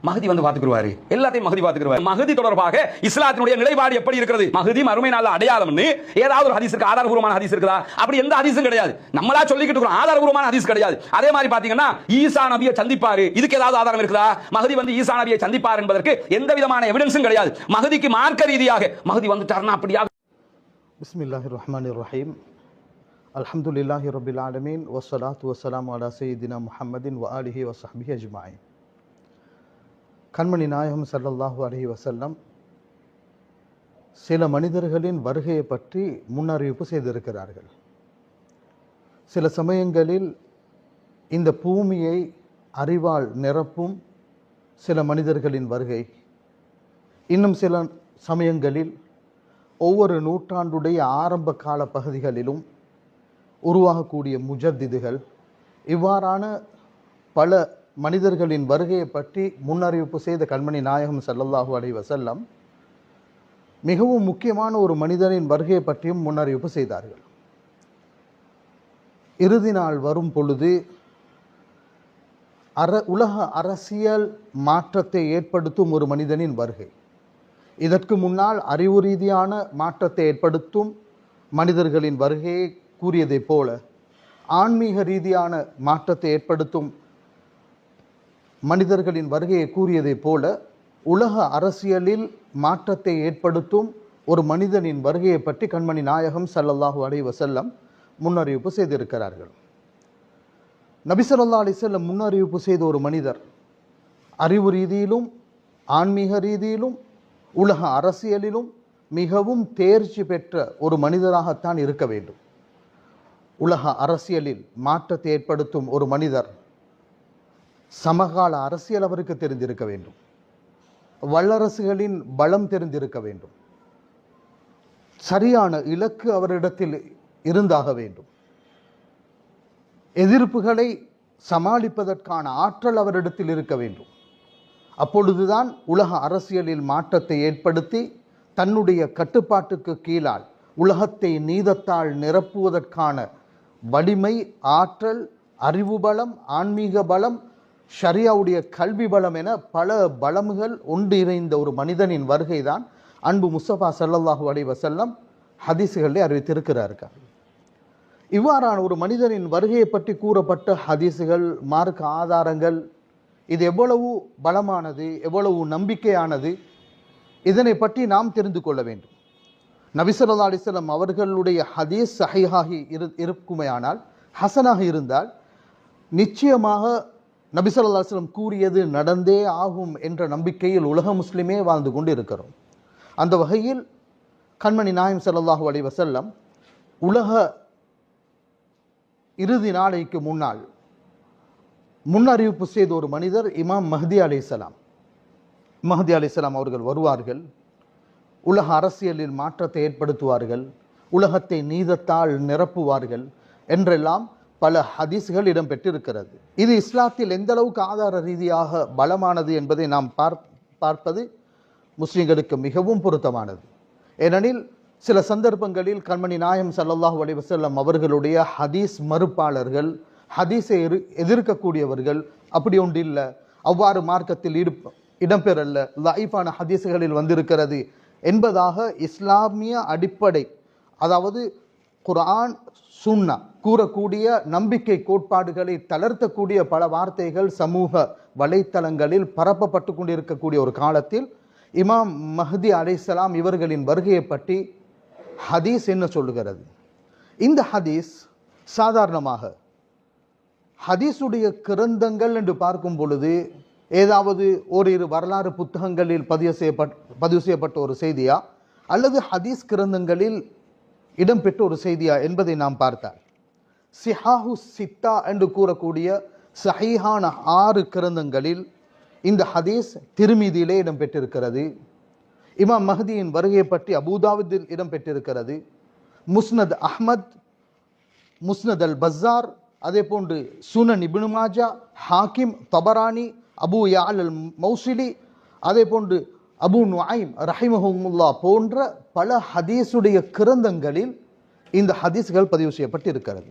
மஹதி வந்து பாத்துக்குவாரு, எல்லாத்தையும் மஹதி பாத்துக்குவாரு. மஹதி தொடர்பாக இஸ்லாத்தினுடைய நிலைப்பாடு எப்படி இருக்கிறது? மஹதி மறுமை நாள் அடையாளம்னு ஏதாவது ஒரு ஹதீஸ் இருக்கு, ஆதாரபூர்வமான ஹதீஸ் இருக்குதா? அப்படி எந்த ஹதீஸும் கிடையாது. நம்மளா சொல்லிக்கிட்டு இருக்கோம், ஆதாரபூர்வமான ஹதீஸ் கிடையாது. அதே மாதிரி பாத்தீங்கன்னா ஈசா நபியை சந்திப்பாரு, இதுக்கு ஏதாவது ஆதாரம் இருக்குதா? மஹதி வந்து ஈசா நபியை சந்திப்பார் என்பதற்கு எந்த விதமான எவிடன்ஸும் கிடையாது. மஹதிக்கு மார்க்க ரீதியாக மஹதி வந்துட்டார்னா அப்படியா? பிஸ்மில்லாஹிர் ரஹ்மானிர் ரஹீம். அல்ஹம்துலில்லாஹி ரப்பில் ஆலமீன் வஸ்ஸலாத்து வஸ்ஸலாமு அலா சய்யிதினா முஹம்மதின் வ ஆலிஹி வ ஸஹ்பிஹி அஜ்மஈன். கண்மணி நாயகம் ஸல்லல்லாஹு அலைஹி வஸல்லம் சில மனிதர்களின் வருகையை பற்றி முன்னறிவிப்பு செய்திருக்கிறார்கள். சில சமயங்களில் இந்த பூமியை அறிவால் நிரப்பும் சில மனிதர்களின் வருகை, இன்னும் சில சமயங்களில் ஒவ்வொரு நூற்றாண்டுடைய ஆரம்ப கால பகுதிகளிலும் உருவாகக்கூடிய முஜத்திதுகள், இவ்வாறான பல மனிதர்களின் வருகையை பற்றி முன்னறிவிப்பு செய்த கண்மணி நாயகம் ஸல்லல்லாஹு அலைஹி வஸல்லம் மிகவும் முக்கியமான ஒரு மனிதனின் வருகையை பற்றியும் முன்னறிவிப்பு செய்தார்கள். இறுதி நாள் வரும் பொழுது உலக அரசியல் மாற்றத்தை ஏற்படுத்தும் ஒரு மனிதனின் வருகை. இதற்கு முன்னால் அறிவு ரீதியான மாற்றத்தை ஏற்படுத்தும் மனிதர்களின் வருகையை கூறியதைப் போல, ஆன்மீக ரீதியான மாற்றத்தை ஏற்படுத்தும் மனிதர்களின் வருகையை கூறியதைப் போல, உலக அரசியலில் மாற்றத்தை ஏற்படுத்தும் ஒரு மனிதனின் வருகையை பற்றி கண்மணி நாயகம் ஸல்லல்லாஹு அலைஹி வஸல்லம் முன்னறிவிப்பு செய்திருக்கிறார்கள். நபி ஸல்லல்லாஹு அலைஹி வஸல்லம் முன்னறிவிப்பு செய்த ஒரு மனிதர் அறிவு ரீதியிலும் ஆன்மீக ரீதியிலும் உலக அரசியலிலும் மிகவும் தேர்ச்சி பெற்ற ஒரு மனிதராகத்தான் இருக்க வேண்டும். உலக அரசியலில் மாற்றத்தை ஏற்படுத்தும் ஒரு மனிதர் சமகால அரசியல் அவருக்கு தெரிந்திருக்க வேண்டும், வல்லரசுகளின் பலம் தெரிந்திருக்க வேண்டும், சரியான இலக்கு அவரிடத்தில் இருந்தாக வேண்டும், எதிர்ப்புகளை சமாளிப்பதற்கான ஆற்றல் அவரிடத்தில் இருக்க வேண்டும். அப்பொழுதுதான் உலக அரசியலில் மாற்றத்தை ஏற்படுத்தி தன்னுடைய கட்டுப்பாட்டுக்கு கீழால் உலகத்தை நீதத்தால் நிரப்புவதற்கான வலிமை, ஆற்றல், அறிவு பலம், ஆன்மீக பலம், ஷரியாவுடைய கல்வி பலம் என பல பலமுகள் ஒன்றிணைந்த ஒரு மனிதனின் வருகைதான் அன்பு முஸ்தபா ஸல்லல்லாஹு அலைஹி வஸல்லம் ஹதீஸுகளில் அறிவித்திருக்கிறார்கள். இவ்வாறான ஒரு மனிதனின் வருகையை பற்றி கூறப்பட்ட ஹதீஸுகள், மார்க்க ஆதாரங்கள், இது எவ்வளவு பலமானது, எவ்வளவு நம்பிக்கையானது, இதனை பற்றி நாம் தெரிந்து கொள்ள வேண்டும். நபி ஸல்லல்லாஹு அலைஹி வஸல்லம் அவர்களுடைய ஹதீஸ் சஹீஹாகி இருக்குமேயானால், ஹசனாக இருந்தால், நிச்சயமாக நபி ஸல்லல்லாஹு அலைஹி வஸல்லம் கூறியது நடந்தே ஆகும் என்ற நம்பிக்கையில் உலக முஸ்லிமே வாழ்ந்து கொண்டு இருக்கிறோம். அந்த வகையில் கண்மணி நாயகம் ஸல்லல்லாஹு அலைஹி வஸல்லம் உலக இறுதி நாளைக்கு முன்னால் முன்னறிவிப்பு செய்த ஒரு மனிதர் இமாம் மஹ்தி அலைஹிஸ்ஸலாம். மஹ்தி அலைஹிஸ்ஸலாம் அவர்கள் வருவார்கள், உலக அரசியலில் மாற்றத்தை ஏற்படுத்துவார்கள், உலகத்தை நீதத்தால் நிரப்புவார்கள் என்றெல்லாம் பல ஹதீஸ்கள் இடம்பெற்றிருக்கிறது. இது இஸ்லாத்தில் எந்த அளவுக்கு ஆதார ரீதியாக பலமானது என்பதை நாம் பார்ப்பது முஸ்லிம்களுக்கு மிகவும் பொருத்தமானது. ஏனெனில் சில சந்தர்ப்பங்களில் கண்மணி நாயகம் ஸல்லல்லாஹு அலைஹி வஸல்லம் அவர்களுடைய ஹதீஸ் மறுப்பாளர்கள், ஹதீஸை எதிர்க்கக்கூடியவர்கள் அப்படி ஒன்று இல்லை, அவ்வாறு மார்க்கத்தில் இடம்பெறல்ல, லைஃபான ஹதீஸுகளில் வந்திருக்கிறது என்பதாக இஸ்லாமிய அடிப்படை, அதாவது குர்ஆன் சுன்னா கூறக்கூடிய நம்பிக்கை கோட்பாடுகளை தளர்த்தக்கூடிய பல வார்த்தைகள் சமூக வலைத்தளங்களில் பரப்பப்பட்டு கொண்டிருக்கக்கூடிய ஒரு காலத்தில் இமாம் மஹ்தி அலைஹிஸ்ஸலாம் இவர்களின் வருகையை பற்றி ஹதீஸ் என்ன சொல்லுகிறது? இந்த ஹதீஸ் சாதாரணமாக ஹதீஸுடைய கிரந்தங்கள் என்று பார்க்கும் பொழுது ஏதாவது ஓரிரு வரலாறு புத்தகங்களில் பதிவு செய்யப்பட்ட ஒரு செய்தியா அல்லது ஹதீஸ் கிரந்தங்களில் இடம்பெற்ற ஒரு செய்தியா என்பதை நாம் பார்த்தால், சிஹாஹு சித்தா என்று கூறக்கூடிய சஹீஹான 6 கிரந்தங்களில் இந்த ஹதீஸ் திருமிதியிலே இடம்பெற்றிருக்கிறது. இமாம் மஹ்தியின் வருகையை பற்றி அபூதாவுதில் இடம்பெற்றிருக்கிறது. முஸ்னத் அஹ்மத், முஸ்னத் அல் பஸார், அதே போன்று சுனன் இப்னு மாஜா, ஹாக்கிம், தபரானி, அபு யால் அல் மௌசிலி, அதே போன்று அபு நுஐம் ரஹிமஹுமுல்லா போன்ற பல ஹதீஸுடைய கிரந்தங்களில் இந்த ஹதீஸ்கள் பதிவு செய்யப்பட்டிருக்கிறது.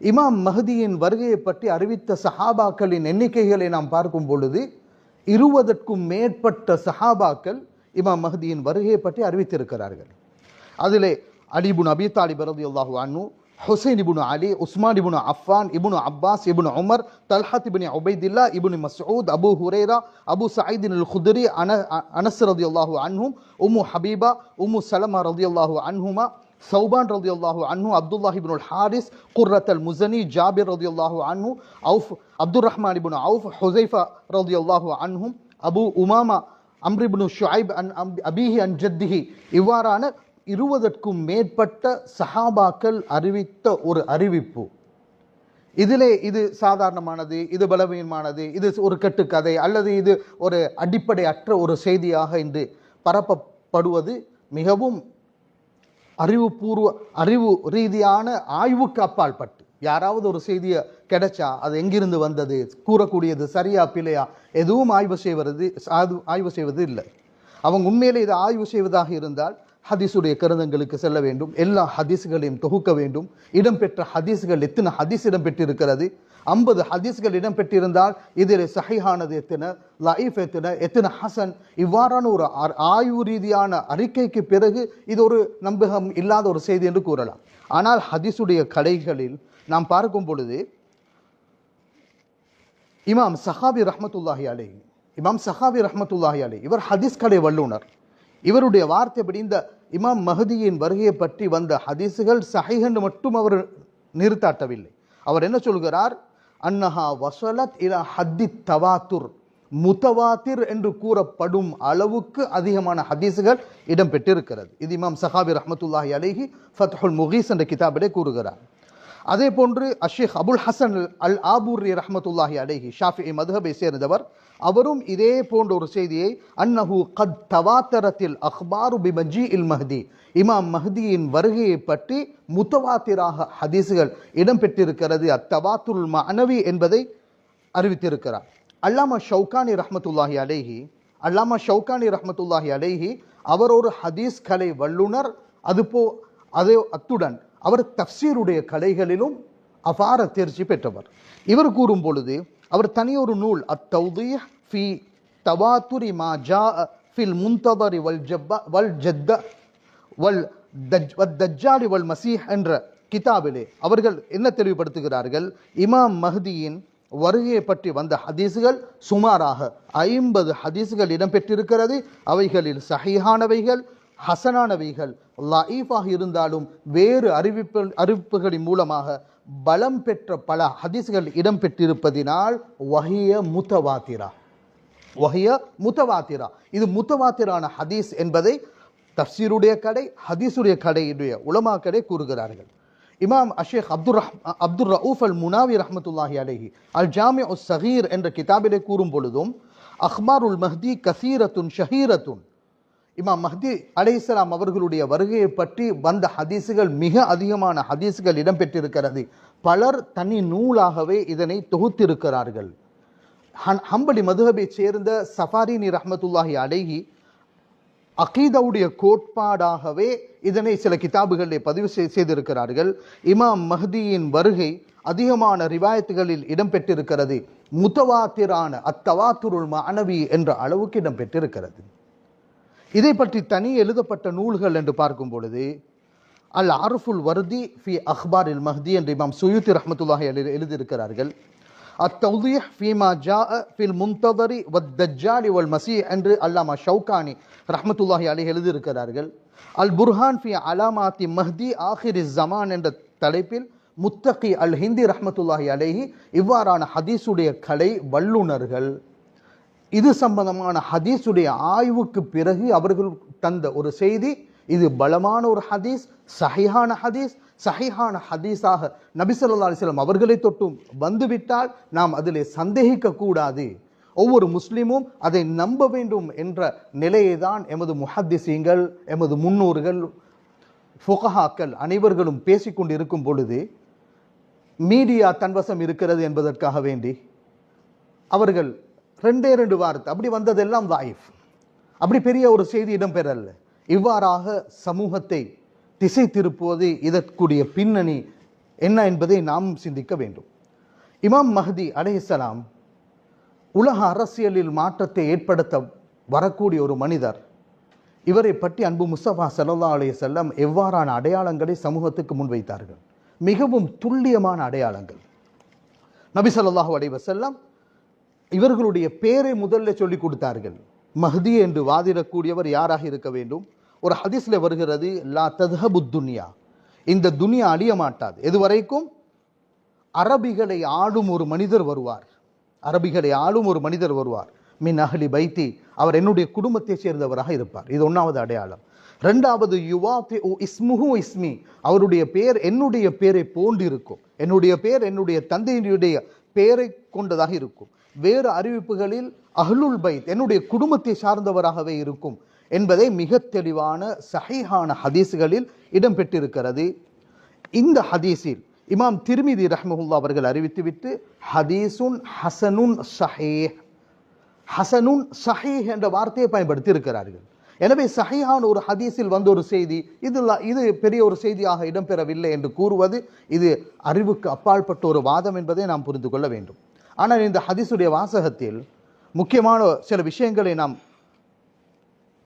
இமாம் மஹ்தியின் வருகையை பற்றி அறிவித்த சஹாபாக்களின் எண்ணிக்கைகளை நாம் பார்க்கும் பொழுது 20க்கும் மேற்பட்ட சஹாபாக்கள் இமாம் மஹ்தியின் வருகையை பற்றி அறிவித்திருக்கிறார்கள். அதிலே அலி இப்னு அபி தாலிப் ரலியல்லாஹு அன்ஹு, Hussain ibn Ali, Usman ibn Affan, ibn Abbas, ibn Umar, Talhat ibn Ubaidillah, ibn Masud, Abu Hurairah, Abu Saeed al Khudri, Anas ரலியல்லாஹு அன்ஹும், உம்மு ஹபீபா, உம்மு சலமா ரலியல்லாஹு அன்ஹுமா, சௌபான் ரலியல்லாஹு அன்ஹு, Abdullah ibnul Haris, Qurrat al Muzani, Jabir ரலியல்லாஹு அன்ஹு, Awf Abdur Rahman ibn Awf, Huzaifa ரலியல்லாஹு அன்ஹும், Abu Umama, Amr ibn Shuaib அன் அபீஹி அன் ஜத்திஹி, இவ்வாறான 20க்கும் மேற்பட்ட சஹாபாக்கள் அறிவித்த ஒரு அறிவிப்பு. இதிலே இது சாதாரணமானது, இது பலவீனமானது, இது ஒரு கட்டுக்கதை அல்லது இது ஒரு அடிப்படை அற்ற ஒரு செய்தியாக இன்று பரப்பப்படுவது மிகவும் அறிவு ரீதியான ஆய்வுக்கு அப்பால் பட்டு, யாராவது ஒரு செய்தியை கிடைச்சா அது எங்கிருந்து வந்தது, கூறக்கூடியது சரியா பிழையா, எதுவும் ஆய்வு செய்வது இல்லை. அவங்க உண்மையிலே இதை ஆய்வு செய்வதாக இருந்தால் ஹதீஸுடைய கருதங்களுக்கு செல்ல வேண்டும், எல்லா ஹதீஸ்களையும் தொகுக்க வேண்டும். இடம்பெற்ற ஹதீஸ்கள் எத்தனை ஹதீஸ் இடம்பெற்றிருக்கிறது, 50 ஹதீஸ்கள் இடம்பெற்றிருந்தால் இதில் சஹீஹானது எத்தனை, லஈஃப் எத்தனை ஹசன், இவ்வாறான ஒரு ஆய்வு ரீதியான அறிக்கைக்கு பிறகு இது ஒரு நம்பகம் இல்லாத ஒரு செய்தி என்று கூறலாம். ஆனால் ஹதீஸுடைய கலைகளில் நாம் பார்க்கும் பொழுது இமாம் சஹாபி ரஹ்மத்துல்லாஹி அலைஹி இவர் ஹதீஸ் கலை வல்லுனர். இவருடைய வார்த்தைப்படி இந்த இமாம் மஹதியின் வருகையை பற்றி வந்த ஹதீஸுகள் சஹீஹ் என்று மட்டும் அவர் நிறுத்தாட்டவில்லை. அவர் என்ன சொல்கிறார், அன்னஹா வஸலத் இலா ஹத்தி தவாத்துர், முத்தவாத்திர் என்று கூறப்படும் அளவுக்கு அதிகமான ஹதீஸுகள் இடம்பெற்றிருக்கிறது. இது இமாம் சஹாபி ரஹ்மத்துல்லாஹி அலைஹி ஃபத்ஹுல் முகீஸ் என்ற கிதாபிலே கூறுகிறார். அதே போன்று அஷேக் அபுல் ஹசன் அல் ஆபூரி ரஹ்மத்துல்லாஹி அலைஹி ஷாஃபிஈ மதுஹபை சேர்ந்தவர், அவரும் இதே போன்ற ஒரு செய்தியை அன்னஹு கத் தவாத்தரத்தில் அக்பாரு பிமஜீஇல் மஹ்தி, இமாம் மஹ்தியின் வருகையை பற்றி முத்தவாத்திராக ஹதீஸுகள் இடம்பெற்றிருக்கிறது, அத்தவாத்துல் மஅனவி என்பதை அறிவித்திருக்கிறார். அல்லாமா ஷௌகானி ரஹ்மத்துல்லாஹி அலைஹி அவர் ஒரு ஹதீஸ் கலை வல்லுனர். அத்துடன் அவர் தஃப்சீருடைய கலைகளிலும் அபார தேர்ச்சி பெற்றவர். இவர் கூறும் பொழுது அவர் தனியொரு நூல் அத்தௌதீஹ் ஃபி தவாத்துரி மா ஜாஅ ஃபில் முன்ததரி வல் தஜ்ஜாலி வல் மசீஹ் என்ற கிதாபிலே அவர்கள் என்ன தெளிவுபடுத்துகிறார்கள், இமாம் மஹ்தியின் வருகையை பற்றி வந்த ஹதீஸுகள் சுமாராக 50 ஹதீஸுகள் இடம்பெற்றிருக்கிறது. அவைகளில் சஹீஹானவைகள், ஹசனானவைகள், லஈஃபாக இருந்தாலும் வேறு அறிவிப்புகளின் மூலமாக பலம் பெற்ற பல ஹதீஸ்கள் இடம்பெற்றிருப்பதினால் வஹிய முத்தவாத்திரா, இது முத்தவாத்திரான ஹதீஸ் என்பதை தஃப்சீருடைய கடை, ஹதீஸுடைய கடையுடைய உலமாக்களே கூறுகிறார்கள். இமாம் அஷேக் அப்துர் ரவுஃப் அல் முனாவி ரஹ்மத்துல்லாஹி அலைஹி அல் ஜாமிஉ ஸகீர் என்ற கிதாபிலே கூறும் பொழுதும் அக்பாருல் மஹ்தி கசீரத்துன் ஷஹீரத்துன், இமாம் மஹ்தி அலைஹிஸ்ஸலாம் அவர்களுடைய வருகையை பற்றி வந்த ஹதீஸுகள் மிக அதிகமான ஹதீஸுகள் இடம்பெற்றிருக்கிறது. பலர் தனி நூலாகவே இதனை தொகுத்திருக்கிறார்கள். ஹம்பலி மதுஹபை சேர்ந்த சஃபாரினி ரஹ்மத்துல்லாஹி அலைஹி அகீதாவுடைய கோட்பாடாகவே இதனை சில கிதாபுகளில் பதிவு செய்திருக்கிறார்கள். இமாம் மஹ்தியின் வருகை அதிகமான ரிவாயத்துகளில் இடம்பெற்றிருக்கிறது, முத்தவாத்திரான அத்தவாத்துருல் மஅனவி என்ற அளவுக்கு இடம்பெற்றிருக்கிறது. இதை பற்றி தனி எழுதப்பட்ட நூல்கள் என்று பார்க்கும் பொழுது அல் ஆர்ஃபுல் வர்தி ஃபி அக்பாரில் மஹ்தி என்று இமாம் சுயூத்தி ரஹ்மத்துல்லாஹி எழுதியிருக்கிறார்கள். அத்தௌதீஹ் ஃபீமா ஜாஅ ஃபில் முன்ததரி வத் தஜ்ஜாலி வல் மசீஹ் என்று அல்லாமா ஷௌகானி ரஹ்மத்துல்லாஹி அலைஹி எழுதியிருக்கிறார்கள். அல் புர்ஹான் ஃபி அலாமாத்தி மஹ்தி ஆஹிரிஸ் ஜமான் என்ற தலைப்பில் முத்தகி அல் ஹிந்தி ரஹ்மத்துல்லாஹி அலைஹி இவ்வாறான ஹதீஸுடைய கலை வல்லுனர்கள் இது சம்பந்தமான ஹதீஸுடைய ஆய்வுக்கு பிறகு அவர்கள் தந்த ஒரு செய்தி, இது பலமான ஒரு ஹதீஸ், சஹீஹான ஹதீஸாக நபி ஸல்லல்லாஹு அலைஹி வஸல்லம் அவர்களை தொட்டும் வந்துவிட்டால் நாம் அதிலே சந்தேகிக்க கூடாது, ஒவ்வொரு முஸ்லிமும் அதை நம்ப வேண்டும் என்ற நிலையை தான் எமது முஹத்திஸீங்கள், எமது முன்னோர்கள், ஃபுகஹாக்கள் அனைவர்களும் பேசிக்கொண்டு இருக்கும் பொழுது மீடியா தன்வசம் இருக்கிறது என்பதற்காக வேண்டி அவர்கள் 2 வார்த்தை அப்படி வந்ததெல்லாம் தாயிஃப், அப்படி பெரிய ஒரு செய்தி இடம்பெறல. இவ்வாறாக சமூகத்தை திசை திருப்புவது இதற்குரிய பின்னணி என்ன என்பதை நாம் சிந்திக்க வேண்டும். இமாம் மஹ்தி அலைஹிஸ்ஸலாம் உலக அரசியலில் மாற்றத்தை ஏற்படுத்த வரக்கூடிய ஒரு மனிதர். இவரை பற்றி அன்பு முஸ்தபா ஸல்லல்லாஹு அலைஹி வஸல்லம் எவ்வாறான அடையாளங்களை சமூகத்துக்கு முன்வைத்தார்கள்? மிகவும் துல்லியமான அடையாளங்கள். நபி ஸல்லல்லாஹு அலைஹி வஸல்லம் இவர்களுடைய பேரை முதல்ல சொல்லிக் கொடுத்தார்கள். மஹ்தி என்று வாதிடக்கூடியவர் யாராக இருக்க வேண்டும்? ஒரு ஹதீஸ்ல வருகிறது, லா தத்ஹபு துன்யா, இந்த துனியா அழிய மாட்டாது. எதுவரைக்கும்? அரபிகளை ஆளும் ஒரு மனிதர் வருவார். அரபிகளை ஆளும் ஒரு மனிதர் வருவார். மின் அஹ்லி பைத்தி, அவர் என்னுடைய குடும்பத்தை சேர்ந்தவராக இருப்பார். இது ஒன்றாவது அடையாளம். இரண்டாவது, யுவாத்தி இஸ்முஹு இஸ்மி, அவருடைய பெயர் என்னுடைய பெயரை போன்று இருக்கும். என்னுடைய பெயர் என்னுடைய தந்தையினுடைய பெயரை கொண்டதாக இருக்கும். வேறு அறிவிப்புகளில் அஹ்லுல் பைத், என்னுடைய குடும்பத்தை சார்ந்தவராகவே இருக்கும் என்பதை மிக தெளிவான சஹீஹான ஹதீஸ்களில் இடம்பெற்றிருக்கிறது. இந்த ஹதீஸில் இமாம் திர்மிதி ரஹ்மஹுல்லா அவர்கள் அறிவித்துவிட்டு ஹதீசுன் ஹசனுன் ஸஹீஹ், ஹசனுன் ஸஹீஹ் என்ற வார்த்தையை பயன்படுத்தி இருக்கிறார்கள். எனவே சஹீஹான ஒரு ஹதீஸில் வந்த ஒரு செய்தி இது பெரிய ஒரு செய்தியாக இடம்பெறவில்லை என்று கூறுவது இது அறிவுக்கு அப்பாற்பட்ட ஒரு வாதம் என்பதை நாம் புரிந்து கொள்ள வேண்டும். ஆனால் இந்த ஹதீஸுடைய வாசகத்தில் முக்கியமான சில விஷயங்களை நாம்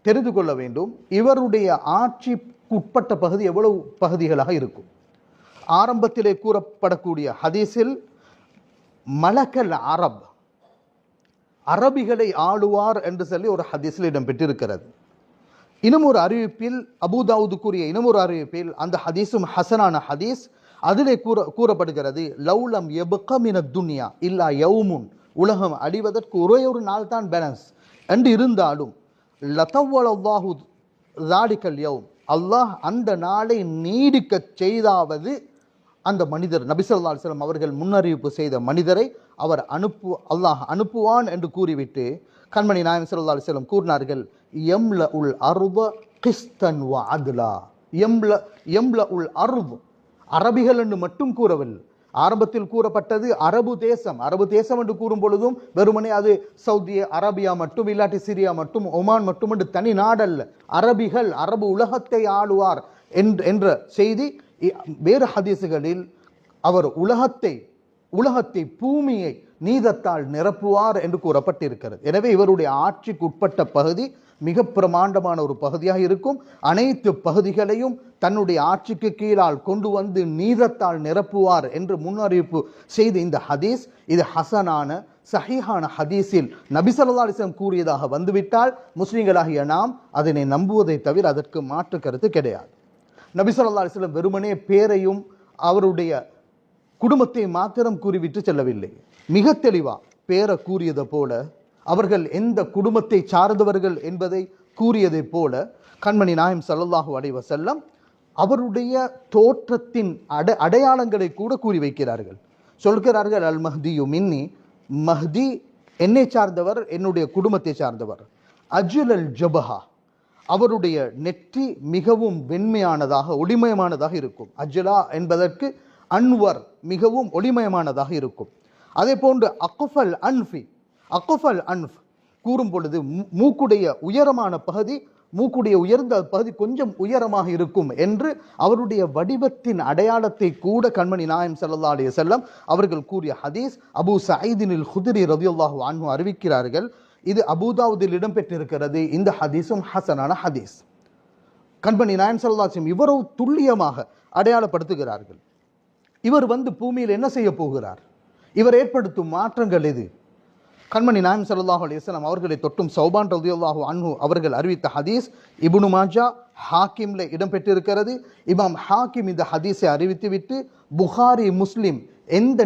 தெரிந்து கொள்ள வேண்டும். இவருடைய ஆட்சிக்குட்பட்ட பகுதி எவ்வளவு பகுதிகளாக இருக்கும்? ஆரம்பத்திலே கூறப்படக்கூடிய ஹதீஸில் மலக்கல் அரப், அரபிகளை ஆளுவார் என்று சொல்லி ஒரு ஹதீஸில் இடம்பெற்றிருக்கிறது. இன்னும் ஒரு அறிவிப்பில், அபூதாவுது கூறிய இன்னும் ஒரு அறிவிப்பில், அந்த ஹதீஸும் ஹசனான ஹதீஸ், அதிலே கூறப்படுகிறது, லவ்லம் யப்க மினத் துன்யா இல்லா யௌமுன், உலகம் அழிவதற்கு ஒரே ஒரு நாள் தான் பேலன்ஸ் என்று இருந்தாலும் லதவ்வலல்லாஹு ஸாலிகல் யௌம், அல்லாஹ் அந்த நாளை நீடிக்க செய்தாவது அந்த மனிதர், நபி ஸல்லல்லாஹு அலைஹி வஸல்லம் அவர்கள் முன்னறிவிப்பு செய்த மனிதரை அவர் அல்லாஹ் அனுப்புவான் என்று கூறிவிட்டு கண்மணி நாயகம் ஸல்லல்லாஹு அலைஹி வஸல்லம் கூறினார்கள், யம்ல உல் அர்த கிஸ்தன் வ அத்லா, யம்ல உல் அர்த், அரபிகள் என்று மட்டும் கூறவில்லை. ஆரம்பத்தில் கூறப்பட்டது அரபு தேசம். அரபு தேசம் என்று கூறும் பொழுதும் வெறுமனே அது சவுதி அரேபியா மட்டும், இல்லாட்டி சிரியா மட்டும், ஒமான் மட்டும் என்று தனி நாடல்ல. அரபிகள், அரபு உலகத்தை ஆளுவார் என்ற செய்தி வேறு ஹதீசுகளில் அவர் உலகத்தை பூமியை நீதத்தால் நிரப்புவார் என்று கூறப்பட்டிருக்கிறது. எனவே இவருடைய ஆட்சிக்கு உட்பட்ட பகுதி மிக பிரமாண்டமான ஒரு பகுதியாக இருக்கும். அனைத்து பகுதிகளையும் தன்னுடைய ஆட்சிக்கு கீழால் கொண்டு வந்து நீதத்தால் நிரப்புவார் என்று முன்னறிவிப்பு செய்த இந்த ஹதீஸ், இது ஹசனான சஹீஹான ஹதீஸில் நபி ஸல்லல்லாஹு அலைஹி வஸல்லம் கூறியதாக வந்துவிட்டால் முஸ்லிம்களாகிய நாம் அதனை நம்புவதை தவிர அதற்கு மாற்று கருத்து கிடையாது. நபி ஸல்லல்லாஹு அலைஹி வஸல்லம் வெறுமனே பேரையும் அவருடைய குடும்பத்தை மாத்திரம் கூறிவிட்டு செல்லவில்லை. மிக தெளிவா பேரை கூறியதை போல, அவர்கள் எந்த குடும்பத்தை சார்ந்தவர்கள் என்பதை கூறியதை போல, கண்மணி நாயகம் ஸல்லல்லாஹு அலைஹி வஸல்லம் அவருடைய தோற்றத்தின் அடையாளங்களை கூட கூறி வைக்கிறார்கள். சொல்கிறார்கள், அல் மஹ்தியு மின்னி, மஹ்தி என்னை சார்ந்தவர், என்னுடைய குடும்பத்தை சார்ந்தவர். அஜ்ல் அல் ஜபஹா, அவருடைய நெற்றி மிகவும் வெண்மையானதாக ஒளிமயமானதாக இருக்கும். அஜ்லா என்பதற்கு அன்வர், மிகவும் ஒளிமயமானதாக இருக்கும். அதே போன்று அக்குஃபல் அன்ஃபி, அக்குஃபல் அன்ஃப் கூறும் பொழுது மூக்குடைய உயரமான பகுதி, மூக்குடைய உயர்ந்த பகுதி கொஞ்சம் உயரமாக இருக்கும் என்று அவருடைய வடிவத்தின் அடையாளத்தை கூட கண்மணி நாயகம் ஸல்லல்லாஹு அலைஹி வஸல்லம் அவர்கள் கூறிய ஹதீஸ் அபூ சயீதினில் குத்ரி ரலியல்லாஹு அன்ஹு அறிவிக்கிறார்கள். இது அபூதாவுதில் இடம்பெற்றிருக்கிறது. இந்த ஹதீஸும் ஹசனான ஹதீஸ். கண்மணி நாயகம் ஸல்லல்லாஹு அலைஹி வஸல்லம் இவரோ துல்லியமாக அடையாளப்படுத்துகிறார்கள். இவர் வந்து பூமியில் என்ன செய்ய போகிறார்? இவர் ஏற்படுத்தும் மாற்றங்கள் எது? கண்மணி நாயகம் ஸல்லல்லாஹு அலைஹி வஸல்லம் அவர்களை தொட்டும் சௌபான் ரலியல்லாஹு அன்ஹு அவர்கள் அறிவித்த ஹதீஸ் இப்னு மாஜா, ஹாக்கிம்ல இடம்பெற்றிருக்கிறது. இமாம் ஹாக்கிம் இந்த ஹதீஸை அறிவித்துவிட்டு புகாரி, முஸ்லிம் எந்த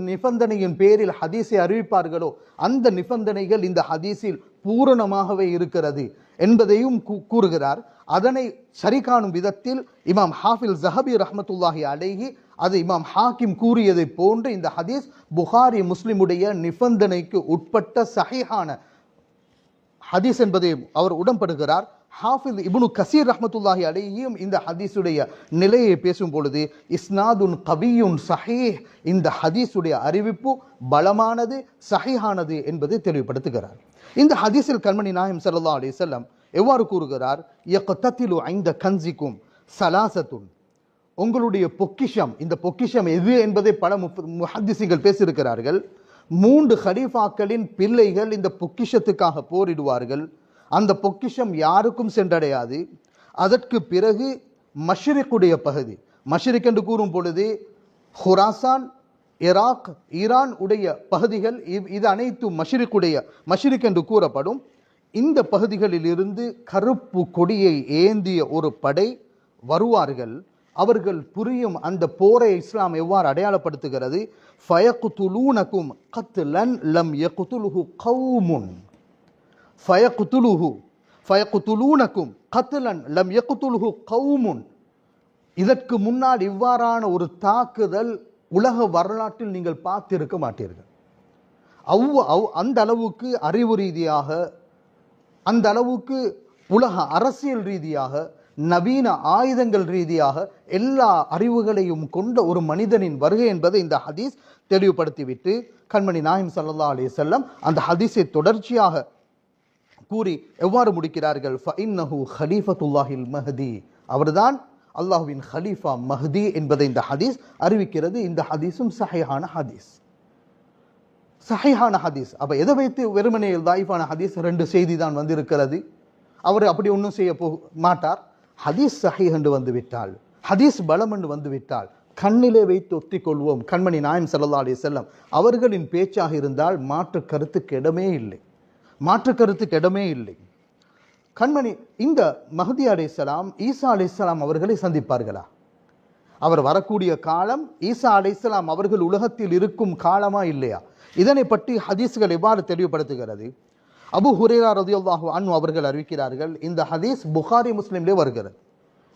நிபந்தனையின் பேரில் ஹதீஸை அறிவிப்பார்களோ அந்த நிபந்தனைகள் இந்த ஹதீஸில் பூரணமாகவே இருக்கிறது என்பதையும் கூறுகிறார். அதனை சரி காணும் விதத்தில் இமாம் ஹாஃபில் ஸஹபி ரஹ்மத்துல்லாஹி அலைஹி அது இமாம் ஹாக்கிம் கூறியதை போன்று இந்த ஹதீஸ் புகாரி, முஸ்லிமுடைய நிபந்தனைக்கு உட்பட்ட சஹீஹான ஹதீஸ் என்பதை அவர் உடன்படுகிறார். ஹாஃபில் இப்னு கசீர் ரஹ்மத்துல்லாஹி அலைஹியும் இந்த ஹதீஸுடைய நிலையை பேசும் பொழுது இஸ்னாதுன் கவியுன் சஹீஹ், இந்த ஹதீஸுடைய அறிவிப்பு பலமானது, சஹீஹானது என்பதை தெளிவுபடுத்துகிறார். இந்த ஹதீஸில் கண்மணி நாயகம் ஸல்லல்லாஹு அலைஹி வஸல்லம் எவ்வாறு கூறுகிறார்? யக்ததிலு ஐந்த கன்சிக்கும் ஸலாஸத்துன், உங்களுடைய பொக்கிஷம், இந்த பொக்கிஷம் எது என்பதை பல முஹத்திஸீன்கள் பேசியிருக்கிறார்கள். 3 ஹலீஃபாக்களின் பிள்ளைகள் இந்த பொக்கிஷத்துக்காக போரிடுவார்கள். அந்த பொக்கிஷம் யாருக்கும் சென்றடையாது. அதற்கு பிறகு மஷ்ரிக்குடைய பகுதி, மஷ்ரிக் என்று கூறும் பொழுது ஹுராசான், ஈராக், ஈரான் உடைய பகுதிகள், இது அனைத்தும் மஷ்ரிக் என்று கூறப்படும். இந்த பகுதிகளில் இருந்து கருப்பு கொடியை ஏந்திய ஒரு படை வருவார்கள். அவர்கள் புரியும் அந்த போரை இஸ்லாம் எவ்வாறு அடையாளப்படுத்துகிறது. ஃபயக்துலூனகும் கத்லன் லம் யக்துலுஹு கௌமுன், ஃபயக்துலூனகும் கத்லன் லம் யக்துலுஹு கௌமுன். இதற்கு முன்னால் இவ்வாறான ஒரு தாக்குதல் உலக வரலாற்றில் நீங்கள் பார்த்திருக்க மாட்டீர்கள். அந்த அளவுக்கு அறிவு ரீதியாக, அந்த அளவுக்கு உலக அரசியல் ரீதியாக, நவீன ஆயுதங்கள் ரீதியாக எல்லா அறிவுகளையும் கொண்ட ஒரு மனிதனின் வருகை என்பதை இந்த ஹதீஸ் தெளிவுபடுத்திவிட்டு கண்மணி நாயகம் ஸல்லல்லாஹு அலைஹி வஸல்லம் அந்த ஹதீஸை தொடர்ச்சியாக கூறி எவ்வாறு முடிக்கிறார்கள். ஃபஇன்னஹு ஹலீஃபத்துல்லாஹில் மஹ்தி, அவர்தான் அல்லாஹ்வின் ஹலீஃபா மஹ்தி என்பதை இந்த ஹதீஸ் அறிவிக்கிறது. இந்த ஹதீஸும் சஹீஹான ஹதீஸ், சஹீஹான ஹதீஸ். அப்ப எதை வைத்து வெறுமனே தாயிஃபான ஹதீஸ் 2 செய்தி தான் வந்திருக்கிறது, அவர் அப்படி ஒன்றும் செய்ய மாட்டார். ஹதீஸ் சஹீஹ் என்று வந்துவிட்டால், ஹதீஸ் பலம் என்று வந்துவிட்டால் கண்ணிலே வைத்து ஒத்திக்கொள்வோம். கண்மணி நாயகம் ஸல்லல்லாஹு அலைஹி வஸல்லம் அவர்களின் பேச்சாக இருந்தால் மாற்று கருத்துக்கு இடமே இல்லை, மாற்று கருத்துக்கு இடமே இல்லை. கண்மணி இந்த மஹ்தி அலைஹிஸ்ஸலாம் ஈசா அலைஹிஸ்ஸலாம் அவர்களை சந்திப்பார்களா? அவர் வரக்கூடிய காலம் ஈசா அலைஹிஸ்ஸலாம் அவர்கள் உலகத்தில் இருக்கும் காலமா இல்லையா? இதனை பற்றி ஹதீஸ்கள் எவ்வாறு தெளிவுபடுத்துகிறது? அபு ஹுரைரா ரலியல்லாஹு அன்ஹு அவர்கள் அறிவிக்கிறார்கள். இந்த ஹதீஸ் புகாரி முஸ்லிம்லே வருகிறது.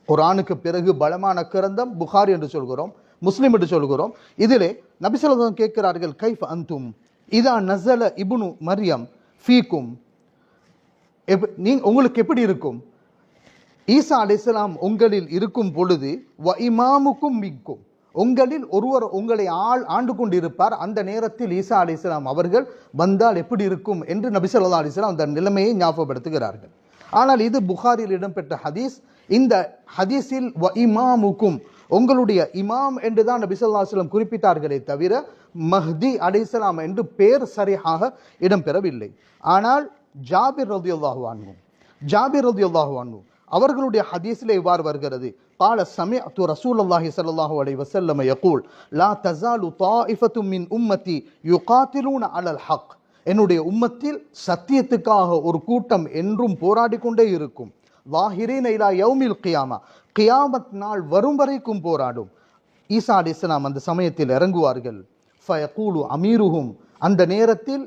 குர்ஆனுக்கு பிறகு பலமான கிரந்தம் புகாரி என்று சொல்கிறோம், முஸ்லிம் என்று சொல்கிறோம். இதிலே நபி ஸல்லல்லாஹு அலைஹி வஸல்லம் கேட்கிறார்கள், கைஃப் அன்தும் இதா நஸல இப்னு மர்யம் ஃபீக்கும், உங்களுக்கு எப்படி இருக்கும்? ஈசா அலைஹிஸ்ஸலாம் உங்களில் இருக்கும் பொழுது வ இமாமுக்கும் மிக்கும், உங்களில் ஒருவர் உங்களை ஆண்டு கொண்டிருப்பார். அந்த நேரத்தில் ஈசா அலைஹிஸ்ஸலாம் அவர்கள் வந்தால் எப்படி இருக்கும் என்று நபி ஸல்லல்லாஹு அலைஹி வஸல்லம் அந்த நிலைமையை ஞாபகப்படுத்துகிறார்கள். ஆனால் இது புகாரில் இடம்பெற்ற ஹதீஸ். இந்த ஹதீஸில் வ இமாமுக்கும், உங்களுடைய இமாம் என்று தான் நபி ஸல்லல்லாஹு அலைஹி வஸல்லம் குறிப்பிட்டார்களே தவிர மஹ்தி அலைஹிஸ்ஸலாம் என்று பேர் சரியாக இடம்பெறவில்லை. ஆனால் ஜாபிர் ரலியல்லாஹு அன்ஹு அவர்களுடைய ஹதீஸிலே இவ்வாறு வருகிறது. قال سمعت رسول الله صلى الله عليه وسلم يقول لا تزال طائفة من أمتي يقاتلون على الحق, என்னுடைய உம்மத்தில் சத்தியத்துக்காக ஒரு கூட்டம் என்றும் போராடி கொண்டே இருக்கும். ظاهرين إلى يوم القيامة, கியாமத் நாள் வரும் வரைக்கும் போராடும். ஈசா அலைஹிஸ்ஸலாம் அந்த சமயத்தில் இறங்குவார்கள். فيقول أميرهم, அந்த நேரத்தில்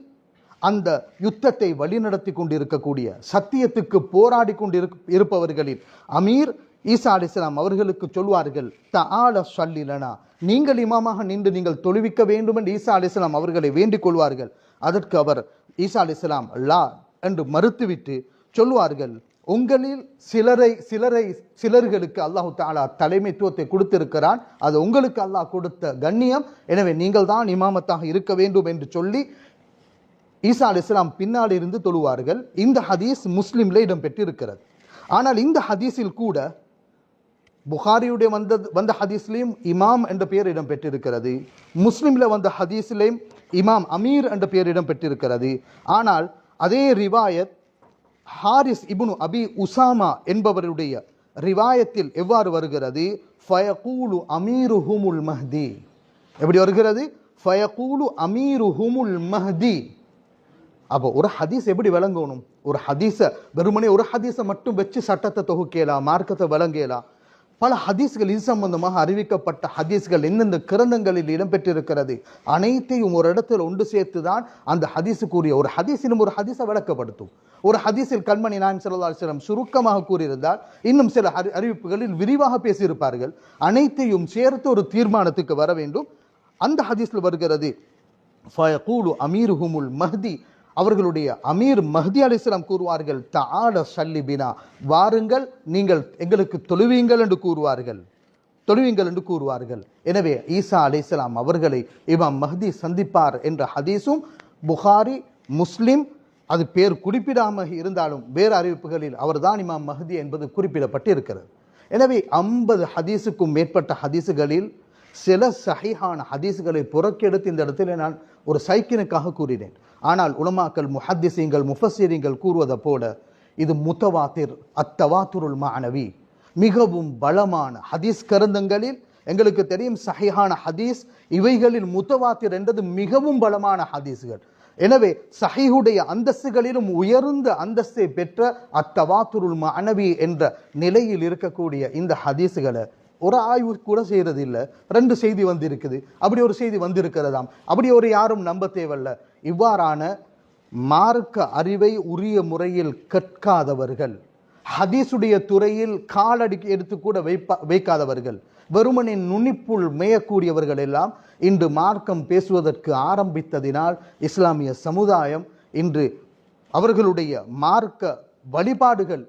அந்த யுத்தத்தை வழிநடத்தி கொண்டிருக்கக்கூடிய சத்தியத்துக்கு போராடி கொண்டிருப்பவர்களில் அமீர் ஈசா அலைஹிஸ்ஸலாம் அவர்களுக்கு சொல்வார்கள், தஆல ஸல்லிலனா, நீங்கள் இமாமாக நின்று நீங்கள் தொழுவிக்க வேண்டும் என்று ஈசா அலைஹிஸ்ஸலாம் அவர்களை வேண்டிக் கொள்வார்கள். அதற்கு அவர் ஈசா அலைஹிஸ்ஸலாம் லா என்று மறுத்துவிட்டு சொல்வார்கள், உங்களில் சிலர்களுக்கு அல்லாஹு தஆலா தலைமைத்துவத்தை கொடுத்திருக்கிறான், அது உங்களுக்கு அல்லாஹ் கொடுத்த கண்ணியம், எனவே நீங்கள் தான் இமாமத்தாக இருக்க வேண்டும் என்று சொல்லி ஈசா அலைஹிஸ்ஸலாம் பின்னால் இருந்து தொழுவார்கள். இந்த ஹதீஸ் முஸ்லிம்ல இடம்பெற்றிருக்கிறது. ஆனால் இந்த ஹதீஸில் கூட புகாரியுடைய வந்த ஹதீஸ்லையும் இமாம் என்ற பெயர் இடம்பெற்றிருக்கிறது, முஸ்லிம்ல வந்த ஹதீஸிலையும் இமாம் அமீர் என்ற பெயர் இடம்பெற்றிருக்கிறது. ஆனால் அதே ரிவாயத் ஹாரிஸ் இப்னு அபி உசாமா என்பவருடைய ரிவாயத்தில் எவ்வாறு வருகிறது? ஃபயகூலு அமீருஹுமுல் மஹ்தி, எப்படி வருகிறது? ஃபயகூலு அமீருஹுமுல் மஹ்தி. அப்போ ஒரு ஹதீஸ் எப்படி விளங்கணும்? ஒரு ஹதீஸை வெறுமனே ஒரு ஹதீஸை மட்டும் வச்சு சட்டத்தை தொகுக்கலாம், மார்க்கத்தை விளங்கலாம். பல ஹதீஸ்கள் இது சம்பந்தமாக அறிவிக்கப்பட்ட ஹதீஸ்கள் எந்தெந்த கிரந்தங்களில் இடம்பெற்றிருக்கிறது அனைத்தையும் ஒரு இடத்தில் ஒன்று சேர்த்து தான் அந்த ஹதீஸுக்குரிய ஒரு ஹதீஸிலும் ஒரு ஹதீஸை விளக்கப்படுத்தும். ஒரு ஹதீஸில் கண்மணி நாயகம் ஸல்லல்லாஹு அலைஹி வஸல்லம் சுருக்கமாக கூறியிருந்தால் இன்னும் சில அறிவிப்புகளில் விரிவாக பேசியிருப்பார்கள். அனைத்தையும் சேர்த்து ஒரு தீர்மானத்துக்கு வர வேண்டும். அந்த ஹதீஸில் வருகிறது ஃபயகூலு அமீருஹுமுல் மஹ்தி, அவர்களுடைய அமீர் மஹ்தி அலைஹிஸ்ஸலாம் கூறுவார்கள், தஆல ஸல்லி பினா, வாருங்கள் நீங்கள் எங்களுக்கு தொழுவீங்கள் என்று கூறுவார்கள். எனவே ஈசா அலைஹிஸ்ஸலாம் அவர்களை இமாம் மஹ்தி சந்திப்பார் என்ற ஹதீஸும் புகாரி, முஸ்லிம், அது பேர் குறிப்பிடாமல் இருந்தாலும் வேறு அறிவிப்புகளில் அவர்தான் இமாம் மஹ்தி என்பது குறிப்பிடப்பட்டு இருக்கிறது. எனவே 50 ஹதீஸுக்கும் மேற்பட்ட ஹதீஸுகளில் சில சஹீஹான ஹதீஸ்களை புறக்கெடுத்து இந்த இடத்துல நான் ஒரு சைக்கினுக்காக கூறினேன். ஆனால் உலமாக்கள், முஹத்திஸீங்கள், முஃபஸ்ஸிரீங்கள் கூறுவதை போல இது முத்தவாத்திர், அத்தவாத்துருல் மானவி, மிகவும் பலமான ஹதீஸ் கருந்தங்களில் எங்களுக்கு தெரியும் சஹீஹான ஹதீஸ் இவைகளில் முத்தவாத்திர் என்றது மிகவும் பலமான ஹதீஸ்கள். எனவே சஹீஹுடைய அந்தஸ்துகளிலும் உயர்ந்த அந்தஸ்தை பெற்ற அத்தவாத்துருல் மானவி என்ற நிலையில் இருக்கக்கூடிய இந்த ஹதீஸ்களை ஒரு ஆய்வு கூட செய்யறது இல்லை. 2 செய்தி வந்திருக்குது, அப்படி ஒரு செய்தி வந்திருக்கிறதாம், அப்படி ஒரு யாரும் நம்ப தேவையில்ல. இவ்வாறான மார்க்க அறிவை உரிய முறையில் கற்காதவர்கள், ஹதீஸுடைய துறையில் காலடி எடுத்து கூட வைக்காதவர்கள், வெறுமனின் நுனிப்புள் மேயக்கூடியவர்கள் எல்லாம் இன்று மார்க்கம் பேசுவதற்கு ஆரம்பித்ததினால் இஸ்லாமிய சமுதாயம் இன்று அவர்களுடைய மார்க்க வழிபாடுகள்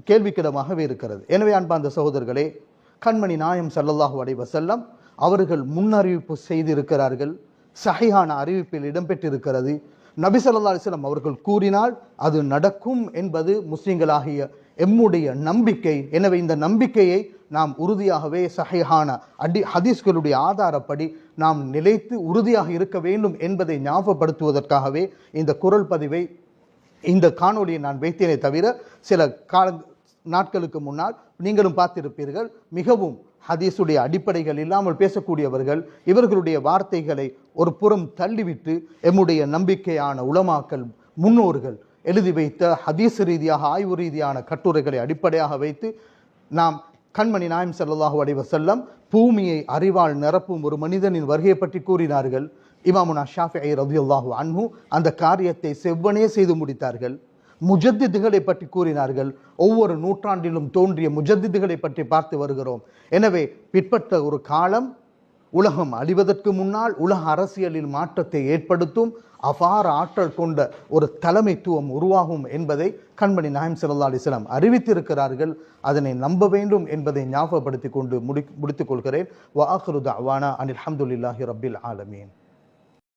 கேள்விக்கிடமாகவே இருக்கிறது. எனவே அன்பார்ந்த சகோதரர்களே, கண்மணி நாயம் ஸல்லல்லாஹு அலைஹி வஸல்லம் அவர்கள் முன்னறிவிப்பு செய்திருக்கிறார்கள். சஹீஹான அறிவிப்பில் இடம்பெற்றிருக்கிறது. நபி ஸல்லல்லாஹு அலைஹி வஸல்லம் அவர்கள் கூறினால் அது நடக்கும் என்பது முஸ்லிம்களாகிய எம்முடைய நம்பிக்கை. எனவே இந்த நம்பிக்கையை நாம் உறுதியாகவே சஹீஹான ஹதீஸ்களுடைய ஆதாரப்படி நாம் நிலைத்து உறுதியாக இருக்க வேண்டும் என்பதை ஞாபகப்படுத்துவதற்காகவே இந்த குரல் பதிவை, இந்த காணொலியை நான் வைத்தேனே தவிர, சில நாட்களுக்கு முன்னால் நீங்களும் பார்த்திருப்பீர்கள், மிகவும் ஹதீஸுடைய அடிப்படைகள் இல்லாமல் பேசக்கூடியவர்கள் இவர்களுடைய வார்த்தைகளை ஒரு புறம் தள்ளிவிட்டு எம்முடைய நம்பிக்கையான உலமாக்கள், முன்னோர்கள் எழுதி வைத்த ஹதீஸ் ரீதியாக ஆய்வு ரீதியான கட்டுரைகளை அடிப்படையாக வைத்து நாம் கண்மணி நாயம் ஸல்லல்லாஹு அலைஹி வஸல்லம் பூமியை அறிவால் நிரப்பும் ஒரு மனிதனின் வருகையை பற்றி கூறினார்கள். இமாமுனா ஷாஃபிஈ ரலியல்லாஹு அன்ஹு அந்த காரியத்தை செவ்வனே செய்து முடித்தார்கள். முஜத்திதுகளை பற்றி கூறினார்கள். ஒவ்வொரு நூற்றாண்டிலும் தோன்றிய முஜத்திதுகளை பற்றி பார்த்து வருகிறோம். எனவே பிற்பட்ட ஒரு காலம் உலகம் அழிவதற்கு முன்னால் உலக அரசியலில் மாற்றத்தை ஏற்படுத்தும் அபார ஆற்றல் கொண்ட ஒரு தலைமைத்துவம் உருவாகும் என்பதை கண்மணி நாயம் ஸல்லல்லாஹு அலைஹி வஸல்லம் அறிவித்திருக்கிறார்கள். அதனை நம்ப வேண்டும் என்பதை ஞாபகப்படுத்திக் கொண்டு முடித்துக் கொள்கிறேன். வ ஆகிரு தஅவானா அனில் ஹம்துலில்லாஹி ரப்பில் ஆலமீன்.